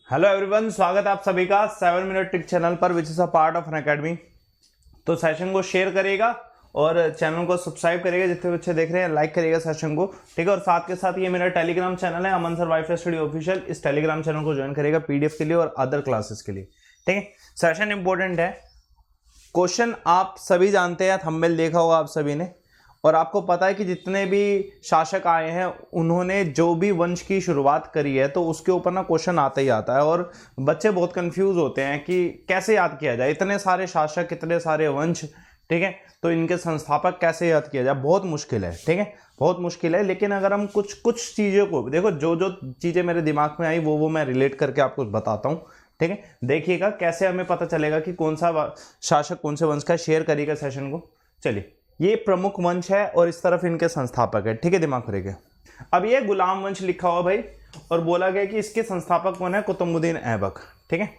Hello everyone, स्वागत है आप सभी का 7 मिनट टिक चैनल पर which is a part of Unacademy. तो सेशन को शेयर करिएगा और चैनल को सब्सक्राइब करिएगा। जितने बच्चे देख रहे हैं लाइक करिएगा सेशन को, ठीक है। और साथ के साथ ये मेरा टेलीग्राम चैनल है अमन सर वाईफाई स्टडी ऑफिशियल। इस टेलीग्राम चैनल को ज्वाइन करिएगा पीडीएफ के लिए और अदर क्लासेस के लिए, ठीक है। सेशन इंपॉर्टेंट है। क्वेश्चन आप सभी जानते हैं, थंबनेल देखा होगा आप सभी ने, और आपको पता है कि जितने भी शासक आए हैं उन्होंने जो भी वंश की शुरुआत करी है तो उसके ऊपर ना क्वेश्चन आता ही आता है। और बच्चे बहुत कंफ्यूज होते हैं कि कैसे याद किया जाए, इतने सारे शासक, इतने सारे वंश, ठीक है। तो इनके संस्थापक कैसे याद किया जाए, बहुत मुश्किल है, ठीक है, बहुत मुश्किल है। लेकिन अगर हम कुछ चीज़ों को देखो, जो जो चीज़ें मेरे दिमाग में आई वो मैं रिलेट करके आपको बताता हूँ, ठीक है। देखिएगा कैसे हमें पता चलेगा कि कौन सा शासक कौन से वंश का। शेयर करिएगा सेशन को। चलिए, ये प्रमुख वंश है और इस तरफ इनके संस्थापक है, ठीक है, दिमाग में रखिए। अब ये गुलाम वंश लिखा हुआ भाई, और बोला गया कि इसके संस्थापक कौन है, कुतुबुद्दीन ऐबक, ठीक है।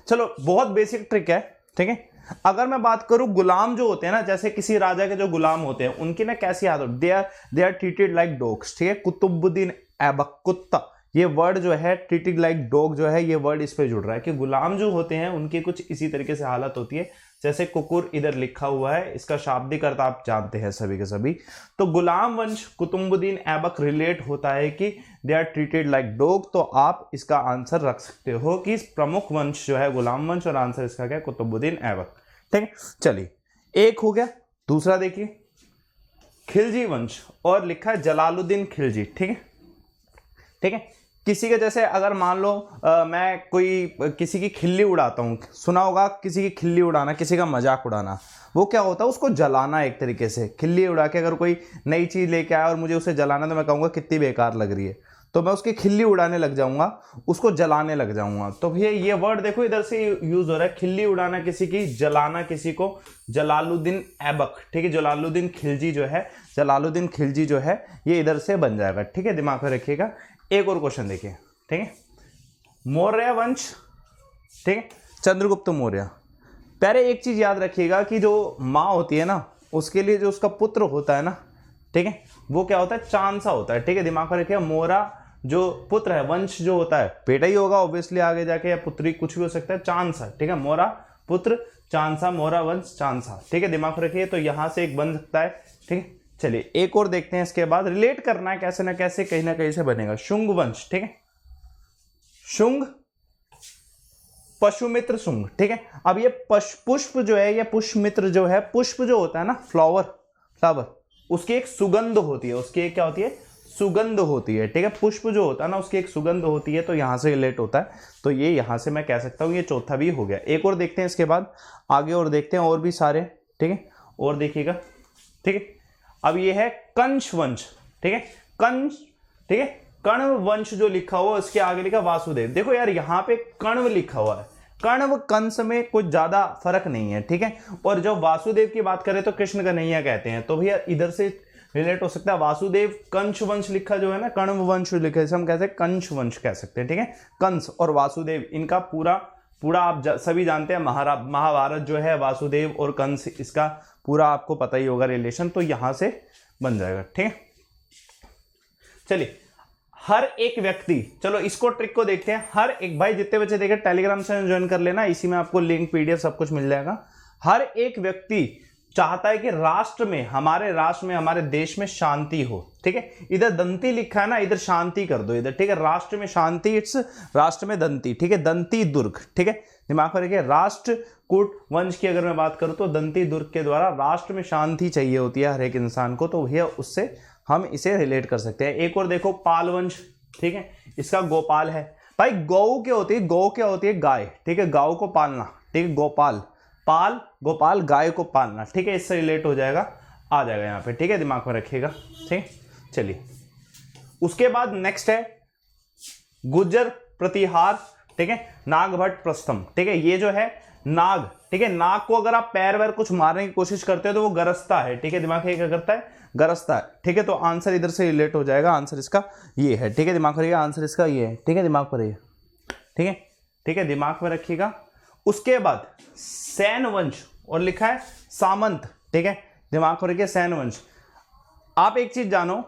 चलो, बहुत बेसिक ट्रिक है, ठीक है। अगर मैं बात करूं गुलाम जो होते हैं ना, जैसे किसी राजा के जो गुलाम होते हैं उनकी ना कैसी आदत, they are treated like dogs, ठीक है। कुतुबुद्दीन ऐबक, कुत्ता, ये वर्ड जो है ट्रीटेड लाइक डॉग जो है, ये वर्ड इस पे जुड़ रहा है कि गुलाम जो होते हैं उनकी कुछ इसी तरीके से हालत होती है। जैसे कुकुर इधर लिखा हुआ है, इसका शाब्दिक अर्थ आप जानते हैं सभी के सभी। तो गुलाम वंश कुतुबुद्दीन ऐबक रिलेट होता है कि they are treated like dog. तो आप इसका आंसर रख सकते हो कि प्रमुख वंश जो है गुलाम वंश, और आंसर इसका क्या है, कुतुबुद्दीन ऐबक, ठीक है। चलिए, एक हो गया। दूसरा देखिए, खिलजी वंश, और लिखा है जलालुद्दीन खिलजी, ठीक है, ठीक है। किसी के जैसे अगर मान लो मैं किसी की खिल्ली उड़ाता हूँ, सुना होगा किसी की खिल्ली उड़ाना, किसी का मजाक उड़ाना, वो क्या होता है, उसको जलाना। एक तरीके से खिल्ली उड़ा के अगर कोई नई चीज़ लेके आया और मुझे उसे जलाना, तो मैं कहूँगा कितनी बेकार लग रही है, तो मैं उसकी खिल्ली उड़ाने लग जाऊंगा, उसको जलाने लग जाऊंगा। तो भैया ये वर्ड देखो इधर से यूज हो रहा है, खिल्ली उड़ाना किसी की, जलाना किसी को, जलालुद्दीन ऐबक, ठीक है। जलालुद्दीन खिलजी जो है, जलालुद्दीन खिलजी जो है ये इधर से बन जाएगा, ठीक है, दिमाग में रखिएगा। एक और क्वेश्चन देखिए, ठीक है। मौर्य वंश, ठीक है, चंद्रगुप्त मौर्य। पहले एक चीज याद रखिएगा कि जो माँ होती है ना, उसके लिए जो उसका पुत्र होता है ना, ठीक है, वो क्या होता है, चांसा होता है, ठीक है, दिमाग में रखिएगा। मोरा जो पुत्र है, वंश जो होता है बेटा ही होगा ऑब्वियसली आगे जाके, या पुत्री, कुछ भी हो सकता है, चांसा, ठीक है। मोरा पुत्र चांसा, मोरा वंश चांसा, ठीक है, दिमाग में रखिए। तो यहां से एक बन सकता है, ठीक है। चलिए एक और देखते हैं, इसके बाद रिलेट करना है कैसे ना कैसे, कहीं ना कहीं से बनेगा। शुंग वंश, ठीक है, शुंग, पशुमित्र शुंग, ठीक है। अब ये पुष्प जो है, ये पुष्पमित्र जो है, पुष्प जो होता है ना, फ्लावर, फ्लावर, उसकी एक सुगंध होती है, उसकी एक क्या होती है, सुगंध होती है, ठीक है। पुष्प जो होता है ना, उसकी एक सुगंध होती है, तो यहां से रिलेट होता है। तो ये यहां से मैं कह सकता हूं, ये चौथा भी हो गया। एक और देखते हैं इसके बाद आगे, और देखते हैं और भी सारे, ठीक है, और देखिएगा, ठीक है। अब ये है कंस वंश, ठीक है, कंस, ठीक है। कण्व वंश जो लिखा हुआ, उसके आगे लिखा वासुदेव। देखो यार, यहां पे कण्व लिखा हुआ है, कण्व कंस में कुछ ज्यादा फर्क नहीं है, ठीक है। और जब वासुदेव की बात करें तो कृष्ण कन्हैया कहते हैं, तो भैया इधर से रिलेट हो सकता है। वासुदेव, कंस वंश लिखा जो है ना, कण्व वंश लिखा है, हम कहते हैं कंस वंश कह सकते हैं, ठीक है। कंस और वासुदेव, इनका पूरा आप सभी जानते हैं, महाभारत जो है, वासुदेव और कंस, इसका पूरा आपको पता ही होगा रिलेशन, तो यहां से बन जाएगा, ठीक है। चलिए, हर एक व्यक्ति, चलो इसको ट्रिक को देखते हैं। हर एक भाई, जितने बच्चे देखे टेलीग्राम चैनल ज्वाइन कर लेना, इसी में आपको लिंक, पीडीएफ सब कुछ मिल जाएगा। हर एक व्यक्ति चाहता है कि राष्ट्र में, हमारे देश में शांति हो, ठीक है। इधर दंती लिखा है ना, इधर शांति कर दो इधर, ठीक है। राष्ट्र में शांति, इट्स राष्ट्र में दंती, ठीक है, दंती दुर्ग, ठीक है, दिमाग में रखिए। राष्ट्रकूट वंश की अगर मैं बात करूं तो दंती दुर्ग के द्वारा राष्ट्र में शांति चाहिए होती है हर एक इंसान को, तो भैया उससे हम इसे रिलेट कर सकते हैं। एक और देखो, पाल वंश, ठीक है, इसका गोपाल है। भाई गौ क्या होती है, गौ क्या होती है, गाय, ठीक है, गायों को पालना, ठीक है, गोपाल, पाल, गोपाल, गाय को पालना, ठीक है, इससे रिलेट हो जाएगा, आ जाएगा यहां पे, ठीक है, दिमाग में रखिएगा, ठीक है। चलिए, उसके बाद नेक्स्ट है गुज्जर प्रतिहार, ठीक है, नागभट्ट प्रस्थम, ठीक है। ये जो है नाग, ठीक है, नाग को अगर आप पैर वैर कुछ मारने की कोशिश करते हो तो वो गरजता है, ठीक है, दिमाग में क्या करता है, गरजता है, ठीक है। तो आंसर इधर से रिलेट हो जाएगा, आंसर इसका ये है, ठीक है, दिमाग में रखिएगा, आंसर इसका ये है, ठीक है, दिमाग में रखिएगा, ठीक है, ठीक है, दिमाग में रखिएगा। उसके बाद सैन वंश, और लिखा है सामंत, ठीक है, दिमाग में रखिए, सैन वंश। आप एक चीज जानो,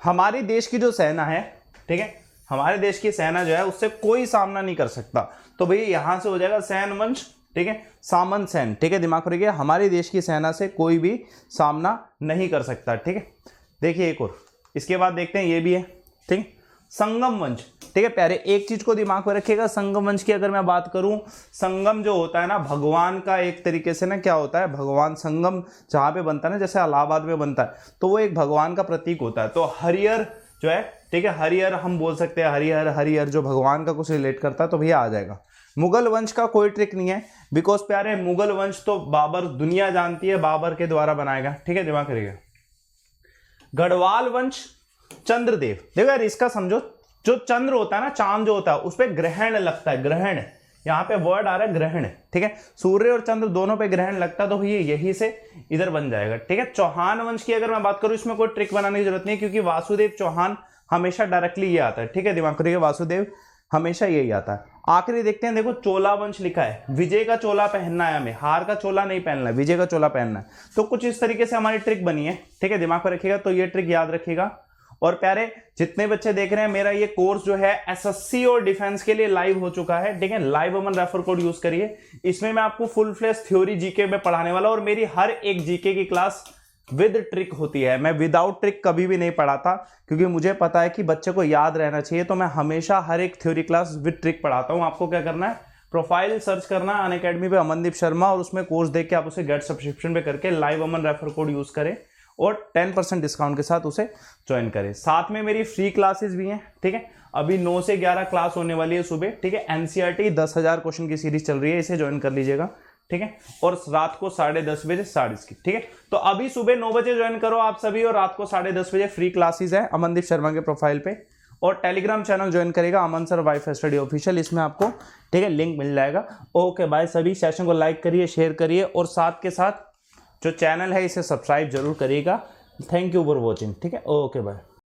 हमारे देश की जो सेना है, ठीक है, हमारे देश की सेना जो है उससे कोई सामना नहीं कर सकता। तो भैया यहां से हो जाएगा सैन वंश, ठीक है, सामंत सेन, ठीक है, दिमाग में रखिए, हमारे देश की सेना से कोई भी सामना नहीं कर सकता, ठीक है। देखिए एक और, इसके बाद देखते हैं ये भी है, ठीक, संगम वंश, ठीक है प्यारे, एक चीज को दिमाग में रखिएगा, संगम वंश की अगर मैं बात करूं, संगम जो होता है ना भगवान का एक तरीके से ना क्या होता है, भगवान संगम जहां पे बनता है ना, जैसे इलाहाबाद में बनता है, तो वो एक भगवान का प्रतीक होता है। तो हरिहर जो है, ठीक है, हरिहर हम बोल सकते हैं, हरिहर, हरिहर जो भगवान का कुछ रिलेट करता है, तो भैया आ जाएगा। मुगल वंश का कोई ट्रिक नहीं है, बिकॉज प्यारे मुगल वंश तो बाबर, दुनिया जानती है बाबर के द्वारा बनाया गया, ठीक है, दिमाग करिएगा। गढ़वाल वंश, चंद्रदेव, देखो यार इसका समझो, जो चंद्र होता है ना, चांद जो होता है उस पर ग्रहण लगता है, ग्रहण, यहाँ पे वर्ड आ रहा है ग्रहण, ठीक है, सूर्य और चंद्र दोनों पे ग्रहण लगता है, तो ये यही से इधर बन जाएगा, ठीक है। चौहान वंश की अगर मैं बात करूं, इसमें कोई ट्रिक बनाने की जरूरत नहीं है, क्योंकि वासुदेव चौहान हमेशा डायरेक्टली ये आता है, ठीक है, दिमाग करिए, वासुदेव हमेशा यही आता है। आखिरी देखते हैं, देखो चोला वंश लिखा है, विजय का चोला पहनना है हमें, हार का चोला नहीं पहनना है, विजय का चोला पहनना है। तो कुछ इस तरीके से हमारी ट्रिक बनी है, ठीक है, दिमाग पर रखिएगा, तो ये ट्रिक याद रखिएगा। और प्यारे जितने बच्चे देख रहे हैं, मेरा ये कोर्स जो है एसएससी और डिफेंस के लिए लाइव हो चुका है, ठीक है, लाइव अमन रेफर कोड यूज करिए। इसमें मैं आपको फुल फ्लैश थ्योरी जीके में पढ़ाने वाला, और मेरी हर एक जीके की क्लास विद ट्रिक होती है, मैं विदाउट ट्रिक कभी भी नहीं पढ़ाता, क्योंकि मुझे पता है कि बच्चे को याद रहना चाहिए, तो मैं हमेशा हर एक थ्योरी क्लास विद ट्रिक पढ़ाता हूं। आपको क्या करना है, प्रोफाइल सर्च करना है अनअकैडमी पे अमनदीप शर्मा, और उसमें कोर्स देख के आप उसे गेट सब्सक्रिप्शन पे करके लाइव अमन रेफर कोड यूज करें और 10% डिस्काउंट के साथ उसे ज्वाइन करें। साथ में मेरी फ्री क्लासेस भी हैं, ठीक है, अभी 9 से 11 क्लास होने वाली है सुबह, ठीक है, एनसीईआरटी 10,000 क्वेश्चन की सीरीज चल रही है, इसे ज्वाइन कर लीजिएगा, ठीक है, और रात को 10:30 बजे साढ़े की, ठीक है। तो अभी सुबह 9 बजे ज्वाइन करो आप सभी, और रात को 10:30 बजे फ्री क्लासेस है अमनदीप शर्मा के प्रोफाइल पे, और टेलीग्राम चैनल ज्वाइन करेगा अमन सर वाइफ स्टडी ऑफिशियल, इसमें आपको, ठीक है, लिंक मिल जाएगा। ओके बाय सभी, सेशन को लाइक करिए, शेयर करिए, और साथ के साथ जो चैनल है इसे सब्सक्राइब जरूर करिएगा। थैंक यू फॉर वॉचिंग, ठीक है, ओके बाय।